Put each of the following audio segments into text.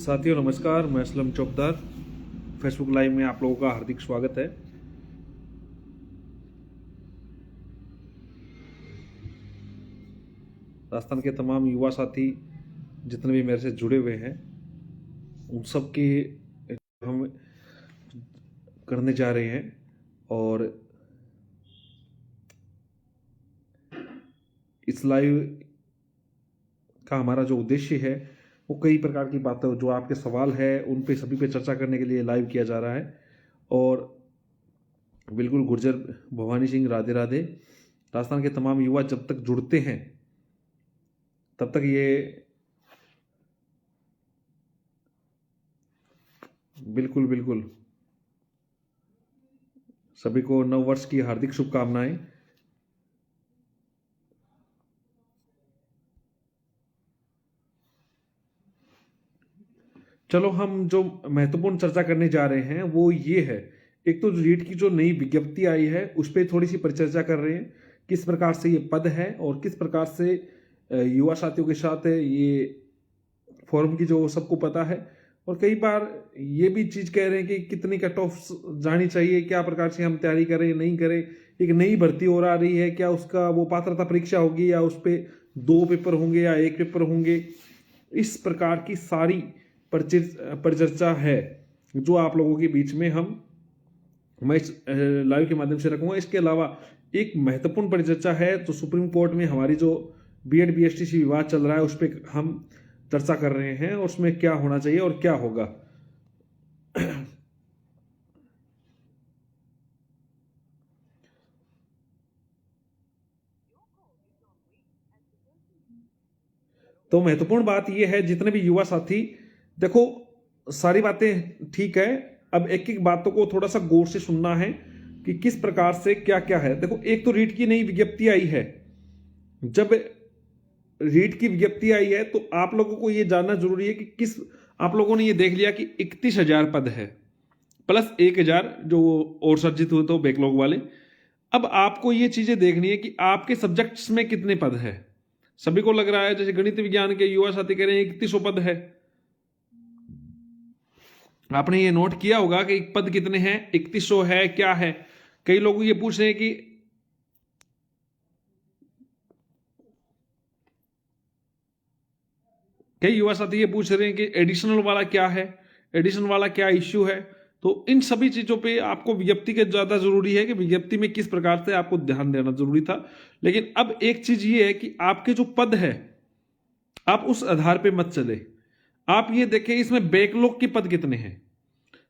साथियों नमस्कार, मैं असलम चौकदार। फेसबुक लाइव में आप लोगों का हार्दिक स्वागत है। राजस्थान के तमाम युवा साथी जितने भी मेरे से जुड़े हुए हैं उन सब की हम करने जा रहे हैं। और इस लाइव का हमारा जो उद्देश्य है वो कई प्रकार की बातें, जो आपके सवाल है उन पे सभी पे चर्चा करने के लिए लाइव किया जा रहा है। और बिल्कुल गुर्जर भवानी सिंह राधे राधे। राजस्थान के तमाम युवा जब तक जुड़ते हैं तब तक ये बिल्कुल बिल्कुल सभी को नव वर्ष की हार्दिक शुभकामनाएं। चलो, हम जो महत्वपूर्ण चर्चा करने जा रहे हैं वो ये है। एक तो रीट की जो नई विज्ञप्ति आई है उस पर थोड़ी सी परिचर्चा कर रहे हैं, किस प्रकार से ये पद है और किस प्रकार से युवा साथियों के साथ ये फॉर्म की जो सबको पता है। और कई बार ये भी चीज कह रहे हैं कि कितनी कट ऑफ जानी चाहिए, क्या प्रकार से हम तैयारी करें नहीं करें। एक नई भर्ती और आ रही है, क्या उसका वो पात्रता परीक्षा होगी या उस पर 2 पेपर होंगे या 1 पेपर होंगे। इस प्रकार की सारी परिचर्चा है जो आप लोगों के बीच में मैं इस लाइव के माध्यम से रखूंगा। इसके अलावा एक महत्वपूर्ण परिचर्चा है तो सुप्रीम कोर्ट में हमारी जो बीएड बीएसटीसी विवाद चल रहा है उस पर हम चर्चा कर रहे हैं और उसमें क्या होना चाहिए और क्या होगा। तो महत्वपूर्ण बात यह है, जितने भी युवा साथी देखो, सारी बातें ठीक है, अब एक एक बातों को थोड़ा सा गौर से सुनना है कि किस प्रकार से क्या क्या है। देखो, एक तो रीट की नई विज्ञप्ति आई है। जब रीट की विज्ञप्ति आई है तो आप लोगों को यह जानना जरूरी है कि आप लोगों ने यह देख लिया कि 31,000 पद है प्लस 1,000 जो और सर्जित हुए तो बैकलॉग वाले। अब आपको ये चीजें देखनी है कि आपके सब्जेक्ट्स में कितने पद है। सभी को लग रहा है जैसे गणित विज्ञान के युवा साथी कह रहे हैं 3100 पद है। आपने ये नोट किया होगा कि पद कितने हैं, 3100 है क्या है। कई लोग ये पूछ रहे हैं कि कई युवा साथी ये पूछ रहे हैं कि एडिशनल वाला क्या है, एडिशन वाला क्या इश्यू है। तो इन सभी चीजों पे आपको विज्ञप्ति के ज्यादा जरूरी है कि विज्ञप्ति में किस प्रकार से आपको ध्यान देना जरूरी था। लेकिन अब एक चीज ये है कि आपके जो पद है आप उस आधार पे मत चले। आप ये देखें इसमें बैकलॉग के पद कितने हैं।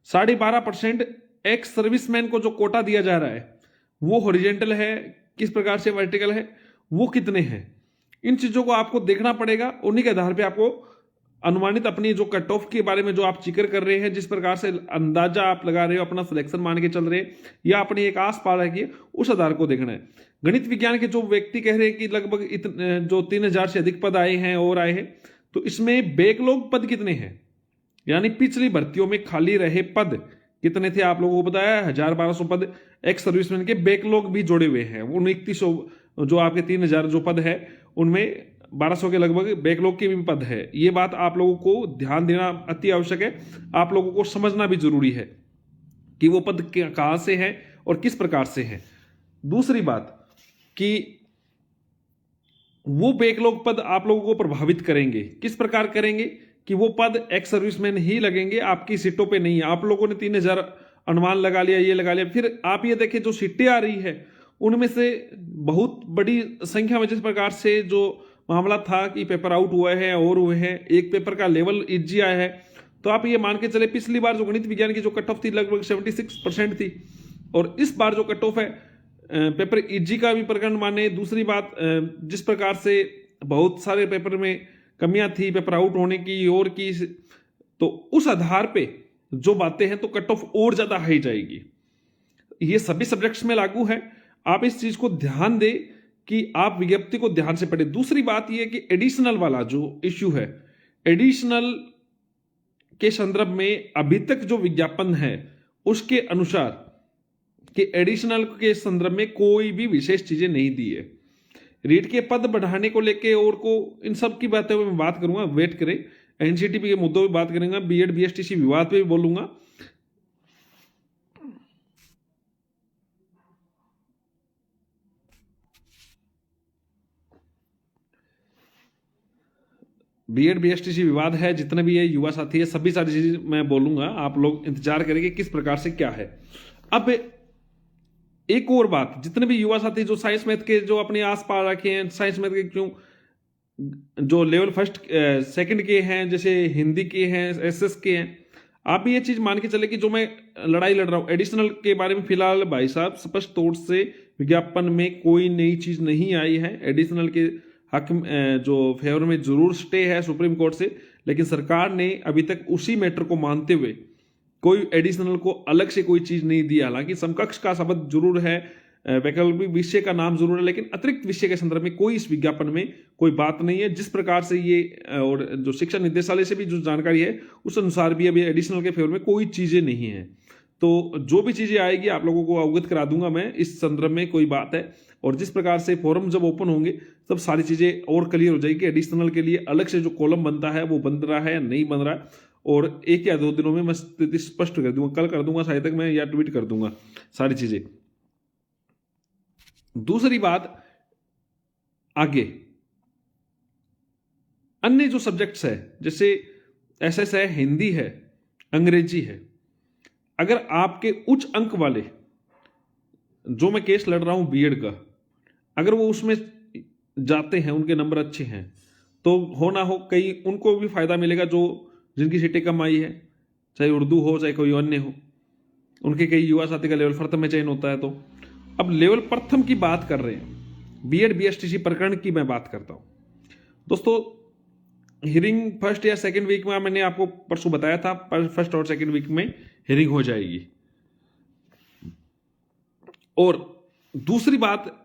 12.5% एक्स सर्विसमैन को जो कोटा दिया जा रहा है वो हॉरिजेंटल है, किस प्रकार से वर्टिकल है, वो कितने हैं। इन चीजों को आपको देखना पड़ेगा। उन्हीं के आधार पे आपको अनुमानित अपनी जो कट ऑफ के बारे में जो आप जिक्र कर रहे हैं, जिस प्रकार से अंदाजा आप लगा रहे हो, अपना सिलेक्शन मान के चल रहे हैं या अपनी एक आस पास रखिए, उस आधार को देखना है। गणित विज्ञान के जो व्यक्ति कह रहे हैं कि लगभग जो 3,000 से अधिक पद आए हैं और आए हैं, तो इसमें बैकलॉग पद कितने हैं, यानी पिछली भर्तियों में खाली रहे पद कितने थे। आप लोगों को बताया 1,000-1,200 पद एक्स सर्विसमैन के बैकलॉग भी जोड़े हुए हैं। उन 3100 जो आपके 3,000 जो पद है उनमें 1,200 के लगभग बैकलॉग के भी पद है। ये बात आप लोगों को ध्यान देना अति आवश्यक है। आप लोगों को समझना भी जरूरी है कि वो पद कहां से है और किस प्रकार से है। दूसरी बात कि वो बैकलॉग पद आप लोगों को प्रभावित करेंगे, किस प्रकार करेंगे कि वो पद एक्स सर्विसमैन ही लगेंगे, आपकी सीटों पे नहीं। आप लोगों ने 3,000 अनुमान लगा लिया, ये लगा लिया, फिर आप ये देखें जो सीटें आ रही है उनमें से बहुत बड़ी संख्या में जिस प्रकार से जो मामला था कि पेपर आउट हुए हैं और हुए हैं, एक पेपर का लेवल इजी आया है। तो आप ये मान के चले पिछली बार जो गणित विज्ञान की जो कट ऑफ थी लगभग 76% थी और इस बार जो कट ऑफ है पेपर इजी का भी प्रकरण माने। दूसरी बात, जिस प्रकार से बहुत सारे पेपर में कमियां थी पेपर आउट होने की और की, तो उस आधार पे जो बातें हैं तो कट ऑफ और ज्यादा हाई जाएगी। ये सभी सब्जेक्ट्स में लागू है। आप इस चीज को ध्यान दें कि आप विज्ञप्ति को ध्यान से पढ़ें। दूसरी बात यह कि एडिशनल वाला जो इश्यू है, एडिशनल के संदर्भ में अभी तक जो विज्ञापन है उसके अनुसार कि एडिशनल के संदर्भ में कोई भी विशेष चीजें नहीं दी है। रीट के पद बढ़ाने को लेके और को इन सब की बातें मैं बात करूंगा, वेट करें। एनसीटीपी के मुद्दों पे बात करेंगे, बीएड बीएसटीसी विवाद पे भी बोलूंगा। बीएड बीएसटीसी विवाद है, जितने भी ये युवा साथी है, सभी सारी चीजें मैं बोलूंगा, आप लोग इंतजार करेंगे किस प्रकार से क्या है। अब एक और बात, जितने भी युवा साथी जो साइंस मैथ के जो अपने आस पास रखे हैं, साइंस मैथ के क्यों जो लेवल फर्स्ट सेकंड के हैं, जैसे हिंदी के हैं, एसएस के हैं, आप भी ये चीज मान के चले कि जो मैं लड़ाई लड़ रहा हूं एडिशनल के बारे में, फिलहाल भाई साहब स्पष्ट तौर से विज्ञापन में कोई नई चीज नहीं आई है। एडिशनल के हक जो फेवर में जरूर स्टे है सुप्रीम कोर्ट से, लेकिन सरकार ने अभी तक उसी मैटर को मानते हुए कोई एडिशनल को अलग से कोई चीज नहीं दी। हालांकि समकक्ष का शब्द जरूर है, वैकल्पिक विषय का नाम जरूर है, लेकिन अतिरिक्त विषय के संदर्भ में कोई इस विज्ञापन में कोई बात नहीं है। जिस प्रकार से ये और जो शिक्षा निदेशालय से भी जो जानकारी है उस अनुसार भी अभी एडिशनल के फेवर में कोई चीजें नहीं है। तो जो भी चीजें आएगी आप लोगों को अवगत करा दूंगा मैं, इस संदर्भ में कोई बात है। और जिस प्रकार से फोरम जब ओपन होंगे तब सारी चीजें और क्लियर हो जाएगी। एडिशनल के लिए अलग से जो कॉलम बनता है वो बन रहा है या नहीं बन रहा है, और 1 या 2 दिनों में मैं स्थिति स्पष्ट कर दूंगा, कल कर दूंगा शायद तक मैं, या ट्वीट कर दूंगा सारी चीजें। दूसरी बात, आगे अन्य जो सब्जेक्ट्स है जैसे एसएस है, हिंदी है, अंग्रेजी है, अगर आपके उच्च अंक वाले जो मैं केस लड़ रहा हूं बीएड का, अगर वो उसमें जाते हैं, उनके नंबर अच्छे हैं, तो हो ना हो कई उनको भी फायदा मिलेगा जो जिनकी सीटें कम आई है, चाहे उर्दू हो चाहे कोई अन्य हो, उनके कई युवा साथी का लेवल प्रथम में चयन होता है। तो अब लेवल प्रथम की बात कर रहे हैं, बीएड बीएसटीसी प्रकरण की मैं बात करता हूं दोस्तों। हियरिंग फर्स्ट या सेकंड वीक में, मैंने आपको परसों बताया था, फर्स्ट और सेकंड वीक में हियरिंग हो जाएगी। और दूसरी बात,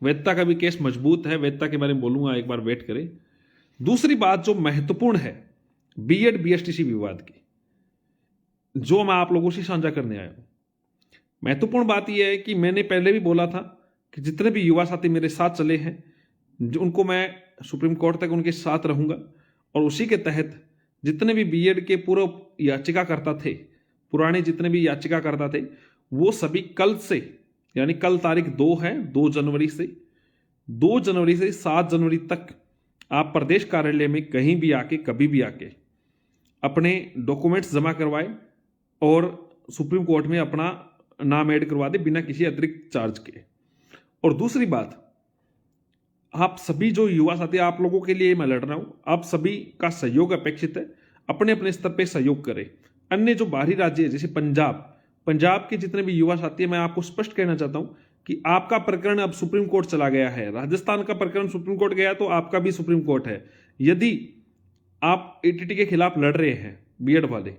वैधता का भी केस मजबूत है, वैधता के बारे में बोलूंगा, एक बार वेट करें। दूसरी बात जो महत्वपूर्ण है बीएड बीएसटीसी विवाद की, जो मैं आप लोगों से साझा करने आया हूं, महत्वपूर्ण बात यह है कि मैंने पहले भी बोला था कि जितने भी युवा साथी मेरे साथ चले हैं, जो उनको मैं सुप्रीम कोर्ट तक उनके साथ रहूंगा, और उसी के तहत जितने भी बीएड के पूर्व याचिकाकर्ता थे, पुराने जितने भी याचिकाकर्ता थे, वो सभी कल से, यानी कल तारीख 2 है, 2 जनवरी से 7 जनवरी तक आप प्रदेश कार्यालय में कहीं भी आके, कभी भी आके अपने डॉक्यूमेंट्स जमा करवाए और सुप्रीम कोर्ट में अपना नाम ऐड करवा दे बिना किसी अतिरिक्त चार्ज के। और दूसरी बात, आप सभी जो युवा साथी, आप लोगों के लिए मैं लड़ रहा हूं, आप सभी का सहयोग अपेक्षित है, अपने अपने स्तर पे सहयोग करें। अन्य जो बाहरी राज्य है जैसे पंजाब के जितने भी युवा साथी हैं, मैं आपको स्पष्ट कहना चाहता हूं कि आपका प्रकरण अब सुप्रीम कोर्ट चला गया है। राजस्थान का प्रकरण सुप्रीम कोर्ट गया तो आपका भी सुप्रीम कोर्ट है। यदि आप एटीटी के खिलाफ लड़ रहे हैं बीएड वाले,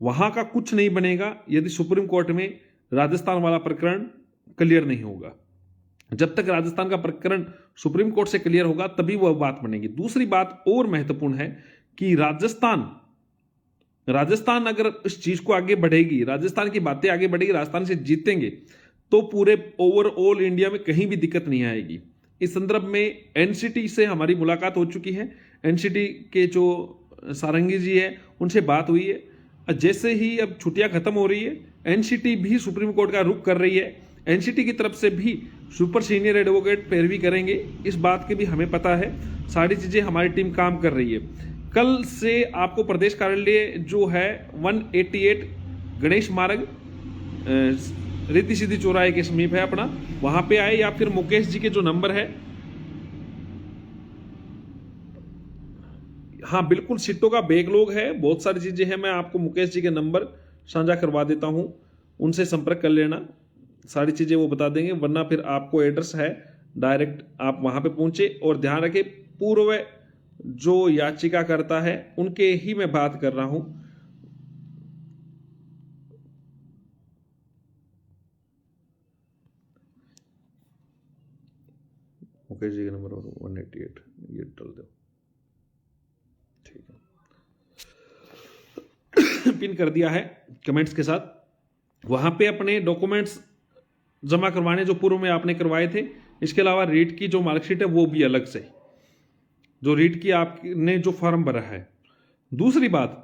वहां का कुछ नहीं बनेगा यदि सुप्रीम कोर्ट में राजस्थान वाला प्रकरण क्लियर नहीं होगा। जब तक राजस्थान का प्रकरण सुप्रीम कोर्ट से क्लियर होगा तभी वह बात बनेगी। दूसरी बात और महत्वपूर्ण है कि राजस्थान अगर इस चीज को आगे बढ़ेगी, राजस्थान की बातें आगे बढ़ेगी, राजस्थान से जीतेंगे तो पूरे ओवरऑल इंडिया में कहीं भी दिक्कत नहीं आएगी। इस संदर्भ में एनसीटी से हमारी मुलाकात हो चुकी है, एनसीटी के जो सारंगी जी है उनसे बात हुई है। जैसे ही अब छुट्टियां खत्म हो रही है, एनसीटी भी सुप्रीम कोर्ट का रुख कर रही है। एनसीटी की तरफ से भी सुपर सीनियर एडवोकेट पैरवी करेंगे, इस बात की भी हमें पता है। सारी चीजें हमारी टीम काम कर रही है। कल से आपको प्रदेश कार्यालय जो है 188 गणेश मार्ग रिद्धि सिद्धि चौराहे के समीप है अपना, वहां पे आए, या फिर मुकेश जी के जो नंबर है, हाँ बिल्कुल सीटों का बैकलॉग है, बहुत सारी चीजें हैं, मैं आपको मुकेश जी के नंबर साझा करवा देता हूं, उनसे संपर्क कर लेना, सारी चीजें वो बता देंगे। वरना फिर आपको एड्रेस है, डायरेक्ट आप वहां पे पहुंचे। और ध्यान रखें, पूर्व जो याचिका करता है उनके ही मैं बात कर रहा हूं। मुकेश जी का नंबर 188, ये डाल दो, ठीक है। पिन कर दिया है कमेंट्स के साथ। वहां पे अपने डॉक्यूमेंट्स जमा करवाने जो पूर्व में आपने करवाए थे। इसके अलावा रीट की जो मार्कशीट है वो भी अलग से, जो रीट की आपने जो फॉर्म भरा है, दूसरी बात,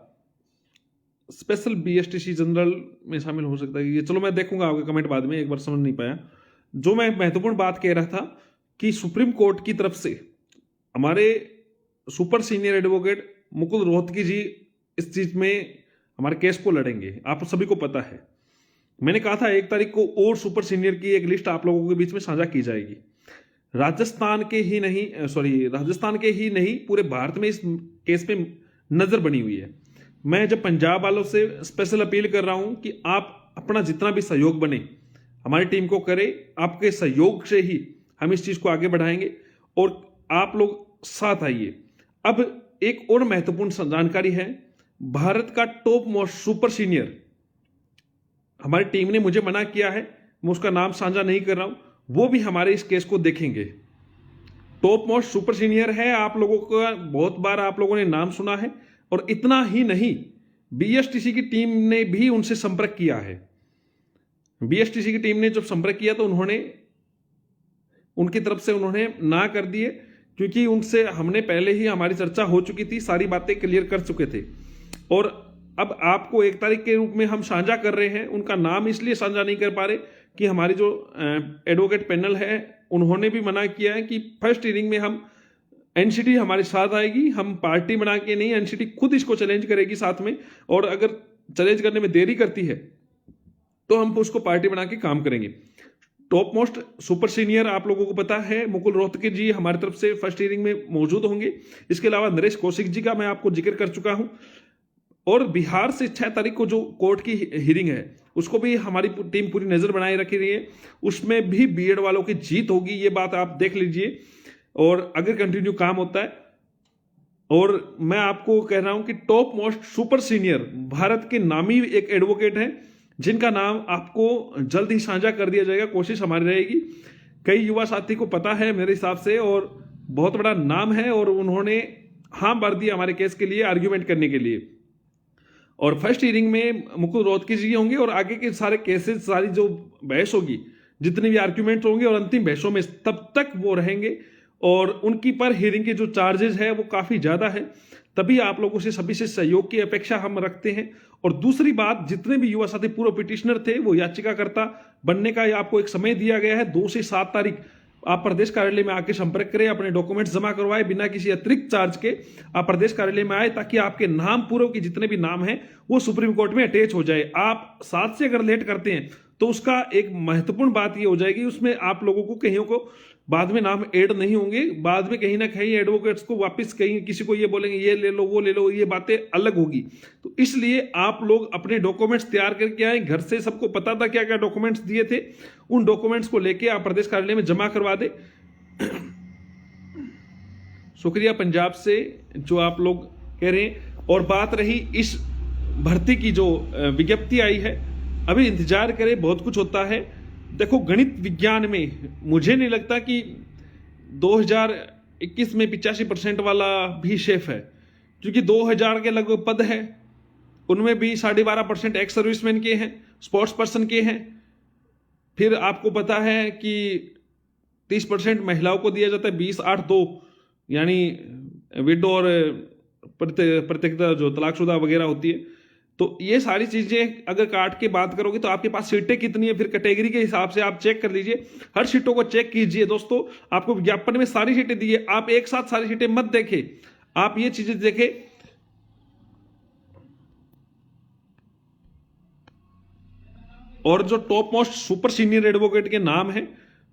स्पेशल बीएसटीसी जनरल में शामिल हो सकता है ये, चलो मैं देखूंगा आपके कमेंट बाद में, एक बार समझ नहीं पाया। जो मैं महत्वपूर्ण बात कह रहा था कि सुप्रीम कोर्ट की तरफ से हमारे super senior advocate Mukul Rohatgi ji इस चीज में हमारे केस को लड़ेंगे, आप सभी को पता है। मैंने कहा था 1 तारीख को और सुपर सीनियर की एक लिस्ट आप लोगों के बीच में साझा की जाएगी। राजस्थान के ही नहीं पूरे भारत में इस केस पे नजर बनी हुई है। मैं जब पंजाब वालों से स्पेशल अपील कर रहा हूं कि आप अपना जितना भी सहयोग बने हमारी टीम को करें, आपके सहयोग से ही हम इस चीज को आगे बढ़ाएंगे और आप लोग साथ आइए। अब एक और महत्वपूर्ण जानकारी है, भारत का टॉप मोस्ट सुपर सीनियर हमारी टीम ने मुझे मना किया है, मैं उसका नाम साझा नहीं कर रहा हूं, वो भी हमारे इस केस को देखेंगे। टॉप मोस्ट सुपर सीनियर है, आप लोगों का बहुत बार आप लोगों ने नाम सुना है। और इतना ही नहीं, बीएसटीसी की टीम ने भी उनसे संपर्क किया है। बीएसटीसी की टीम ने जब संपर्क किया तो उनकी तरफ से उन्होंने ना कर दिए, क्योंकि उनसे हमने पहले ही हमारी चर्चा हो चुकी थी, सारी बातें क्लियर कर चुके थे। और अब आपको 1 तारीख के रूप में हम साझा कर रहे हैं। उनका नाम इसलिए साझा नहीं कर पा रहे कि हमारी जो एडवोकेट पैनल है उन्होंने भी मना किया है कि फर्स्ट हियरिंग में हम एनसीटी हमारे साथ आएगी, हम पार्टी बना के नहीं, एनसीटी खुद इसको चैलेंज करेगी साथ में, और अगर चैलेंज करने में देरी करती है तो हम उसको पार्टी बना के काम करेंगे। टॉप मोस्ट सुपर सीनियर आप लोगों को पता है मुकुल रोहतगी जी हमारी तरफ से फर्स्ट हियरिंग में मौजूद होंगे। इसके अलावा नरेश कौशिक जी का मैं आपको जिक्र कर चुका हूं, और बिहार से 6 तारीख को जो कोर्ट की हियरिंग है उसको भी हमारी टीम पूरी नजर बनाए रखी रही है, उसमें भी बीएड वालों की जीत होगी, ये बात आप देख लीजिए। और अगर कंटिन्यू काम होता है, और मैं आपको कह रहा हूं कि top most super senior Bharat के नामी एक एडवोकेट हैं जिनका नाम आपको जल्द ही साझा कर दिया जाएगा, कोशिश हमारी रहेगी। कई युवा साथी को पता है मेरे हिसाब से, और बहुत बड़ा नाम है, और उन्होंने हाँ भर दिया हमारे केस के लिए आर्ग्यूमेंट करने के लिए। और फर्स्ट हियरिंग में मुकुल रोहतगी जी होंगे, और आगे के सारे केसेस, सारी जो बहस होगी, जितने भी आर्ग्यूमेंट होंगे और अंतिम बहसों में तब तक वो रहेंगे। और उनकी पर हियरिंग के जो चार्जेस है वो काफी ज्यादा है, तभी आप लोगों से सभी से सहयोग की अपेक्षा हम रखते हैं। और दूसरी बात, जितने भी युवा साथी पूर्व पिटिशनर थे वो याचिकाकर्ता बनने का आपको एक समय दिया गया है, 2 से 7 तारीख आप प्रदेश कार्यालय में आके संपर्क करें, अपने डॉक्यूमेंट्स जमा करवाएं, बिना किसी अतिरिक्त चार्ज के आप प्रदेश कार्यालय में आए, ताकि आपके नाम पूर्व के जितने भी नाम हैं वो सुप्रीम कोर्ट में अटैच हो जाए। आप 7 से अगर लेट करते हैं तो उसका एक महत्वपूर्ण बात ये हो जाएगी, उसमें आप लोगों को कहीं को बाद में नाम ऐड नहीं होंगे, बाद में कहीं ना कहीं एडवोकेट्स को वापस कहीं किसी को ये बोलेंगे ये ले लो वो ले लो, ये बातें अलग होगी। तो इसलिए आप लोग अपने डॉक्यूमेंट्स तैयार करके आए, घर से सबको पता था क्या क्या डॉक्यूमेंट्स दिए थे, उन डॉक्यूमेंट्स को लेके आप प्रदेश कार्यालय में जमा करवा दे। शुक्रिया पंजाब से जो आप लोग कह रहे हैं। और बात रही इस भर्ती की जो विज्ञप्ति आई है, अभी इंतजार करें, बहुत कुछ होता है। देखो, गणित विज्ञान में मुझे नहीं लगता कि 2021 में 85% वाला भी सेफ है, क्योंकि 2000 के लगभग पद है, उनमें भी 12.5% एक्स सर्विसमैन के हैं, स्पोर्ट्स पर्सन के हैं। फिर आपको पता है कि 30% महिलाओं को दिया जाता है, 20-8-2 यानी विडो और प्रत्येक जो तलाकशुदा वगैरह होती है। तो ये सारी चीजें अगर काट के बात करोगे तो आपके पास सीटें कितनी है, फिर कैटेगरी के हिसाब से आप चेक कर लीजिए, हर सीटों को चेक कीजिए। दोस्तों, आपको विज्ञापन में सारी सीटें दी है, आप एक साथ सारी सीटें मत देखें, आप ये चीजें देखें। और जो top most super senior advocate के नाम है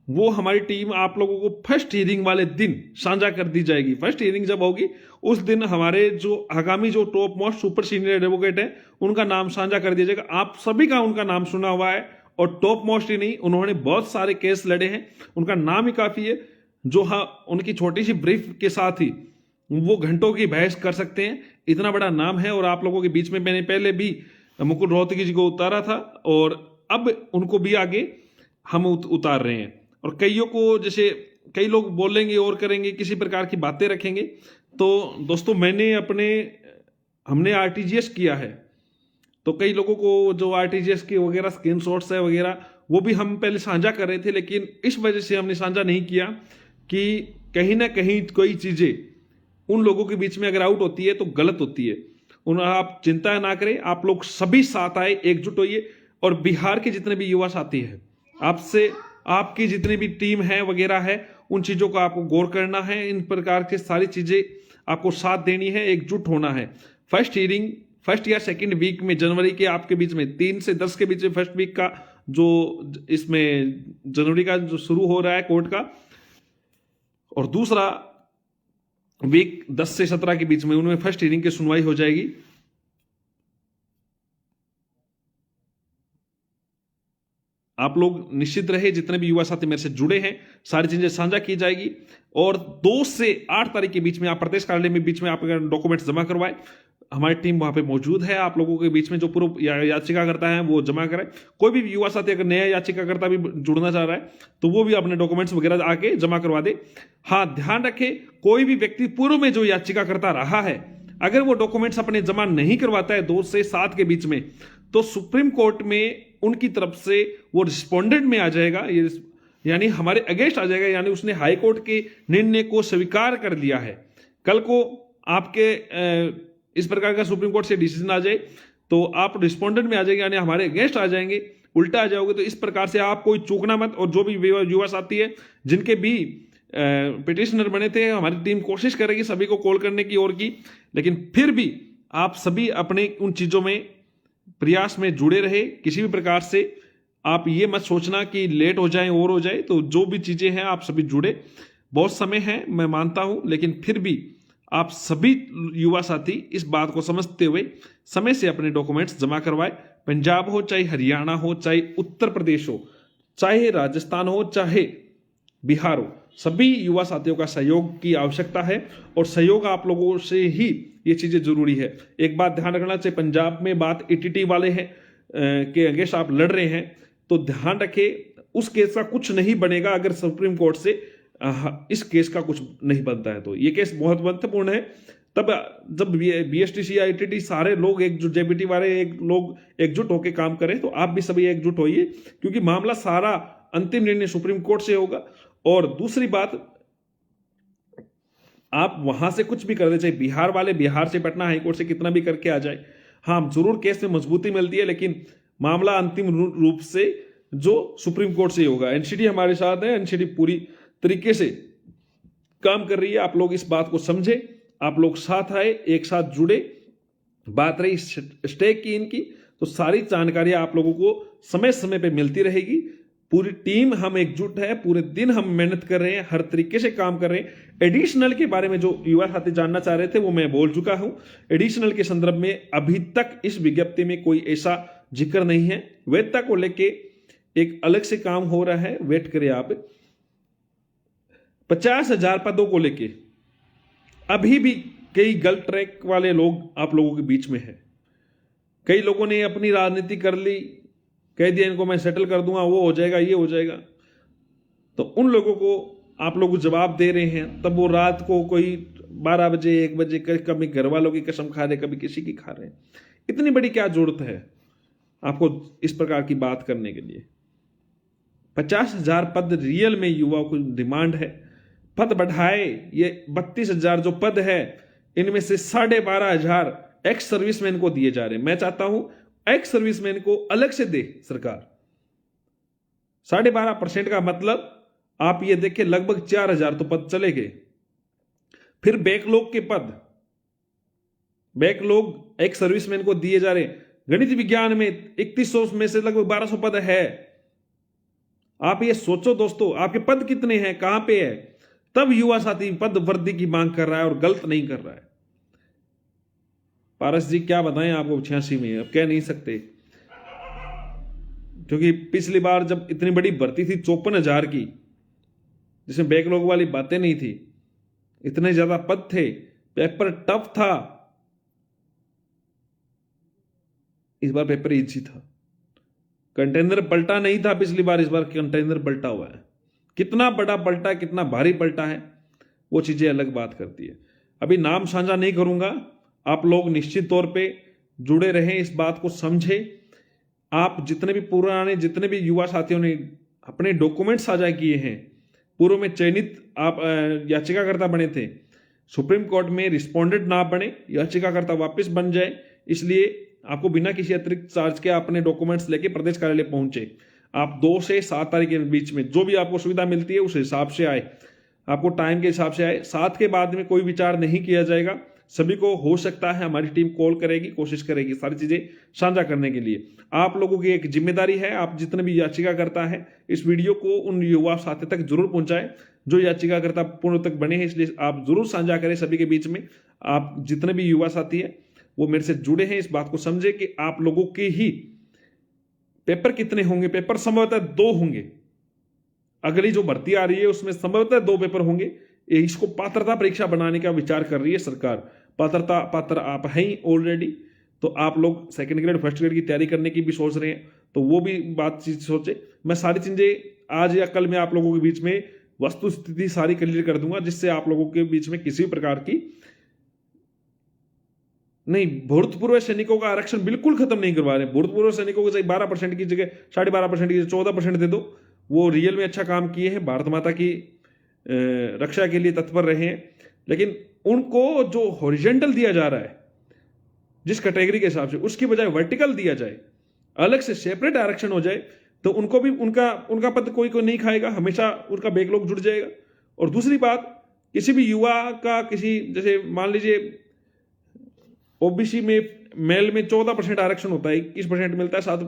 वो हमारी टीम आप लोगों को फर्स्ट हियरिंग वाले दिन साझा कर दी जाएगी। फर्स्ट हियरिंग जब होगी उस दिन हमारे जो आगामी जो top most super senior advocate है उनका नाम साझा कर दिया जाएगा। आप सभी का उनका नाम सुना हुआ है, और टॉप मोस्ट ही नहीं, उन्होंने बहुत सारे केस लड़े हैं, उनका नाम ही काफी है। जो उनकी छोटी सी ब्रीफ के साथ ही वो घंटों की बहस कर सकते हैं, इतना बड़ा नाम है। और आप लोगों के बीच में मैंने पहले भी मुकुल रोहतगी जी को उतारा था, और अब उनको भी आगे हम उतार रहे हैं। और कईयों को, जैसे कई लोग बोलेंगे और करेंगे, किसी प्रकार की बातें रखेंगे, तो दोस्तों हमने आरटीजीएस किया है, तो कई लोगों को जो आरटीजीएस के वगैरह स्क्रीनशॉट्स है वगैरह वो भी हम पहले साझा कर रहे थे, लेकिन इस वजह से हमने साझा नहीं किया कि कहीं ना कहीं कोई चीजें उन लोगों के बीच में अगर आउट होती है तो गलत होती है। उन आप चिंता ना करें, आप लोग सभी साथ आए, एकजुट होइए। और बिहार के जितने भी युवा साथी हैं, आपसे आपकी जितनी भी टीम है वगैरह है, उन चीजों को आपको गौर करना है, इन प्रकार की सारी चीजें आपको साथ देनी है, एकजुट होना है। फर्स्ट या सेकंड वीक में जनवरी के आपके बीच में 3 से 10 के बीच में फर्स्ट वीक का जो इसमें जनवरी का जो शुरू हो रहा है कोर्ट का, और दूसरा वीक 10 से 17 के बीच में उनमें फर्स्ट हियरिंग की सुनवाई हो जाएगी। आप लोग निश्चित रहे, जितने भी युवा साथी मेरे से जुड़े हैं, सारी चीजें साझा की जाएगी। और 2 से 8 तारीख के बीच में आप प्रदेश कार्यालय में बीच में आप अगर डॉक्यूमेंट्स जमा करवाए, हमारी टीम वहां पे मौजूद है। आप लोगों के बीच में जो पूर्व याचिका करता है वो जमा करें। कोई भी युवा साथी अगर नया याचिका करता भी जुड़ना चाह रहा है तो वो भी अपने डॉक्यूमेंट्स वगैरह आके जमा करवा दे। हाँ, ध्यान रखें, कोई भी व्यक्ति पूर्व में जो याचिका करता रहा है, अगर वो डॉक्यूमेंट्स अपने जमा नहीं करवाता है 2 से 7 के बीच में, तो सुप्रीम कोर्ट में उनकी तरफ से वो रिस्पोंडेंट में आ जाएगा, ये यानी हमारे अगेंस्ट आ जाएगा, यानी उसने हाई कोर्ट के निर्णय को स्वीकार कर लिया है। कल को आपके इस प्रकार का सुप्रीम कोर्ट से डिसीजन आ जाए तो आप रिस्पोंडेंट में आ जाएंगे, यानी हमारे अगेंस्ट आ जाएंगे, उल्टा आ जाओगे। तो इस प्रकार से आप कोई चूकना मत। और जो भी युवा साथी है जिनके भी पिटिशनर बने थे, हमारी टीम कोशिश करेगी सभी को कॉल करने की और की, लेकिन फिर भी आप सभी अपने उन चीजों में प्रयास में जुड़े रहे। किसी भी प्रकार से आप ये मत सोचना कि लेट हो जाए और हो जाए। तो जो भी चीजें हैं आप सभी जुड़े, बहुत समय है मैं मानता हूं, लेकिन फिर भी आप सभी युवा साथी इस बात को समझते हुए समय से अपने डॉक्यूमेंट्स जमा करवाए। पंजाब हो, चाहे हरियाणा हो, चाहे उत्तर प्रदेश हो, चाहे राजस्थान हो, चाहे बिहार हो, सभी युवा साथियों का सहयोग की आवश्यकता है और सहयोग आप लोगों से ही ये चीजें जरूरी है। एक बात ध्यान रखना चाहिए, पंजाब में बात ईटीटी वाले हैं के अगेंस्ट आप लड़ रहे हैं, तो ध्यान रखें उस केस का कुछ नहीं बनेगा अगर सुप्रीम कोर्ट से इस केस का कुछ नहीं बनता है। तो ये केस बहुत महत्वपूर्ण है। तब जब बीएसटीसी या ईटीटी सारे लोग एकजुट, जेबीटी वाले लोग एकजुट होकर काम करें, तो आप भी सभी एकजुट होइए, क्योंकि मामला सारा अंतिम निर्णय सुप्रीम कोर्ट से होगा। और दूसरी बात, आप वहां से कुछ भी कर दे, चाहे बिहार वाले बिहार से पटना हाईकोर्ट से कितना भी करके आ जाए, हाँ जरूर केस में मजबूती मिलती है, लेकिन मामला अंतिम रूप से जो सुप्रीम कोर्ट से ही होगा। एनसीडी हमारे साथ है, एनसीडी पूरी तरीके से काम कर रही है। आप लोग इस बात को समझे, आप लोग साथ आए, एक साथ जुड़े। बात रही स्टेक की इनकी, तो सारी जानकारी आप लोगों को समय समय पे मिलती रहेगी। पूरी टीम हम एकजुट है, पूरे दिन हम मेहनत कर रहे हैं, हर तरीके से काम कर रहे हैं। एडिशनल के बारे में जो युवा साथी जानना चाह रहे थे वो मैं बोल चुका हूं। एडिशनल के संदर्भ में अभी तक इस विज्ञप्ति में कोई ऐसा जिक्र नहीं है। वेतन को लेके एक अलग से काम हो रहा है, वेट करें आप। 50,000 पदों को लेके अभी भी कई गलत ट्रैक वाले लोग आप लोगों के बीच में हैं। कई लोगों ने अपनी राजनीति कर ली, कह दिया इनको मैं सेटल कर दूंगा, वो हो जाएगा, ये हो जाएगा। तो उन लोगों को आप लोग जवाब दे रहे हैं, तब वो रात को कोई 12 बजे 1 बजे कभी घर वालों की कसम खा रहे, कभी किसी की खा रहे हैं। इतनी बड़ी क्या जरूरत है आपको इस प्रकार की बात करने के लिए? 50,000 पद रियल में युवाओं को डिमांड है, पद बढ़ाए। ये 32,000 जो पद है, इनमें से 12,500 एक्स सर्विसमैन को दिए जा रहे हैं। मैं चाहता हूं एक्स सर्विसमैन को अलग से दे सरकार। 12.5% का मतलब आप ये देखें, लगभग 4,000 तो पद चले गए। फिर बैकलॉग के पद, बैकलॉग एक्स सर्विसमैन को दिए जा रहे हैं। गणित विज्ञान में 3100 में से लगभग 1200 पद है। आप ये सोचो दोस्तों, आपके पद कितने हैं, कहां पे है, तब युवा साथी पद वृद्धि की मांग कर रहा है और गलत नहीं कर रहा है। पारस जी क्या बताएं आपको, 86 में अब कह नहीं सकते, क्योंकि पिछली बार जब इतनी बड़ी भर्ती थी 54,000 की, जिसमें बैकलॉग वाली बातें नहीं थी, इतने ज्यादा पद थे, पेपर टफ था। इस बार पेपर इजी था, कंटेनर पलटा नहीं था पिछली बार, इस बार कंटेनर पलटा हुआ है। कितना बड़ा पलटा, कितना भारी पलटा है, वो चीजें अलग बात करती है। अभी नाम साझा नहीं करूंगा, आप लोग निश्चित तौर पे जुड़े रहें, इस बात को समझें। आप जितने भी पुराने, जितने भी युवा साथियों ने अपने डॉक्यूमेंट साझा किए हैं, पूर्व में चयनित आप याचिकाकर्ता बने थे, सुप्रीम कोर्ट में रिस्पोंडेंट ना बने, याचिकाकर्ता वापस बन जाए, इसलिए आपको बिना किसी अतिरिक्त चार्ज के अपने डॉक्यूमेंट्स लेके प्रदेश कार्यालय पहुंचे। आप 2 से 7 तारीख के बीच में जो भी आपको सुविधा मिलती है उस हिसाब से आए, आपको टाइम के हिसाब से आए। 7 के बाद में कोई विचार नहीं किया जाएगा। सभी को हो सकता है हमारी टीम कॉल करेगी, कोशिश करेगी सारी चीजें साझा करने के लिए। आप लोगों की एक जिम्मेदारी है, आप जितने भी याचिकाकर्ता हैं इस वीडियो को उन युवा साथी तक जरूर पहुंचाएं जो याचिकाकर्ता पूर्ण तक बने हैं, इसलिए आप जरूर साझा करें सभी के बीच में। आप जितने भी युवा साथी हैं वो मेरे से जुड़े हैं, इस बात को समझे कि आप लोगों के ही पेपर कितने होंगे, पेपर संभवतः 2 होंगे। अगली जो भर्ती आ रही है उसमें संभवतः 2 पेपर होंगे। इसको पात्रता परीक्षा बनाने का विचार कर रही है सरकार। पात्र आप हैं ही ऑलरेडी, तो आप लोग सेकंड ग्रेड फर्स्ट ग्रेड की तैयारी करने की भी सोच रहे हैं तो वो भी बातचीत सोचे। मैं सारी चीजें आज या कल में आप लोगों के बीच में वस्तु स्थिति सारी क्लियर कर दूंगा, जिससे आप लोगों के बीच में किसी भी प्रकार की नहीं। भूतपूर्व सैनिकों का आरक्षण बिल्कुल खत्म नहीं करवा रहे। भूतपूर्व सैनिकों को 12% की जगह 12.5% की 14% दे दो। वो रियल में अच्छा काम किए हैं, भारत माता की रक्षा के लिए तत्पर रहे हैं, लेकिन उनको जो हॉरिजेंटल दिया जा रहा है जिस कैटेगरी के हिसाब से, उसकी बजाय वर्टिकल दिया जाए, अलग से सेपरेट आरक्षण हो जाए, तो उनको भी उनका पद कोई नहीं खाएगा, हमेशा उनका बैकलॉग जुड़ जाएगा। और दूसरी बात, किसी भी युवा का किसी, जैसे मान लीजिए ओबीसी में मेल में 14% आरक्षण होता है, 21% मिलता है, 7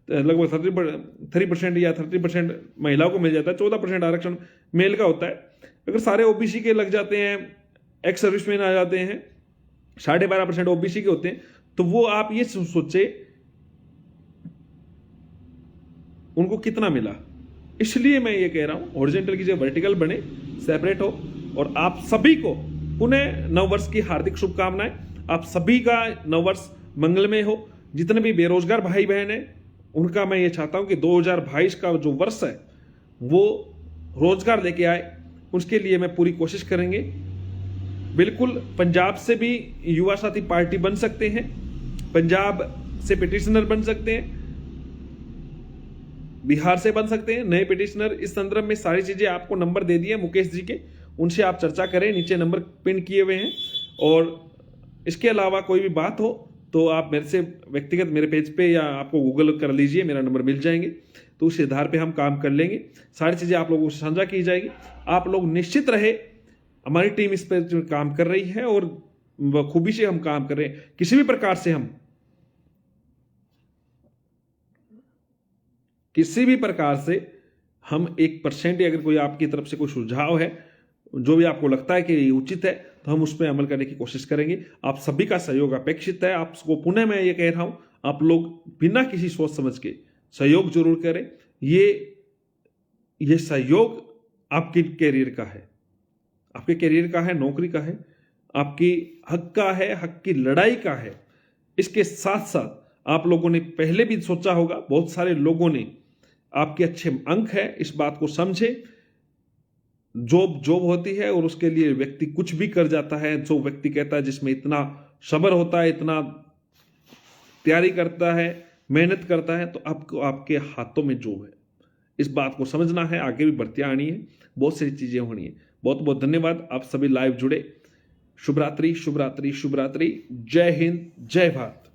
लगभग 3% या 30% महिलाओं को मिल जाता है, 14% आरक्षण मेल का होता है। अगर सारे ओबीसी के लग जाते हैं, एक्स सर्विसमैन आ जाते हैं, 12.5% ओबीसी के होते हैं, तो वो आप ये सोचे उनको कितना मिला। इसलिए मैं ये कह रहा हूं हॉरिजॉन्टल की जगह वर्टिकल बने, सेपरेट हो। और आप सभी को पुनः नववर्ष की हार्दिक शुभकामनाएं। आप सभी का नववर्ष मंगलमय हो। जितने भी बेरोजगार भाई बहन हैं उनका मैं ये चाहता हूं कि 2022 का जो वर्ष है वो रोजगार लेके आए, उसके लिए मैं पूरी कोशिश करेंगे। बिल्कुल पंजाब से भी युवा साथी पार्टी बन सकते हैं, पंजाब से पिटिशनर बन सकते हैं, बिहार से बन सकते हैं नए पिटिशनर। इस संदर्भ में सारी चीजें आपको नंबर दे दिए मुकेश जी के, उनसे आप चर्चा करें, नीचे नंबर पिन किए हुए हैं। और इसके अलावा कोई भी बात हो तो आप मेरे से व्यक्तिगत मेरे पेज पे या आपको गूगल कर लीजिए, मेरा नंबर मिल जाएंगे, तो उस आधार पे हम काम कर लेंगे। सारी चीजें आप लोगों से साझा की जाएगी। आप लोग निश्चित रहे, हमारी टीम इस पर जो काम कर रही है और खूबी से हम काम कर रहे हैं। किसी भी प्रकार से हम 1% अगर कोई आपकी तरफ से कोई सुझाव है जो भी आपको लगता है कि उचित है तो हम उस पर अमल करने की कोशिश करेंगे। आप सभी का सहयोग अपेक्षित है। आपको पुनः मैं ये कह रहा हूं, आप लोग बिना किसी सोच समझ के सहयोग जरूर करें। ये सहयोग आपके कैरियर का है, आपके कैरियर का है, नौकरी का है, आपकी हक का है, हक की लड़ाई का है। इसके साथ साथ आप लोगों ने पहले भी सोचा होगा, बहुत सारे लोगों ने आपके अच्छे अंक है, इस बात को समझे। जॉब होती है और उसके लिए व्यक्ति कुछ भी कर जाता है। जो व्यक्ति कहता है जिसमें इतना सब्र होता है, इतना तैयारी करता है, मेहनत करता है, तो आपको आपके हाथों में जॉब है। इस बात को समझना है। आगे भी भर्तियां आनी है, बहुत सारी चीजें होनी है। बहुत बहुत धन्यवाद, आप सभी लाइव जुड़े। शुभ रात्रि, शुभ रात्रि, शुभ रात्रि। जय हिंद, जय भारत।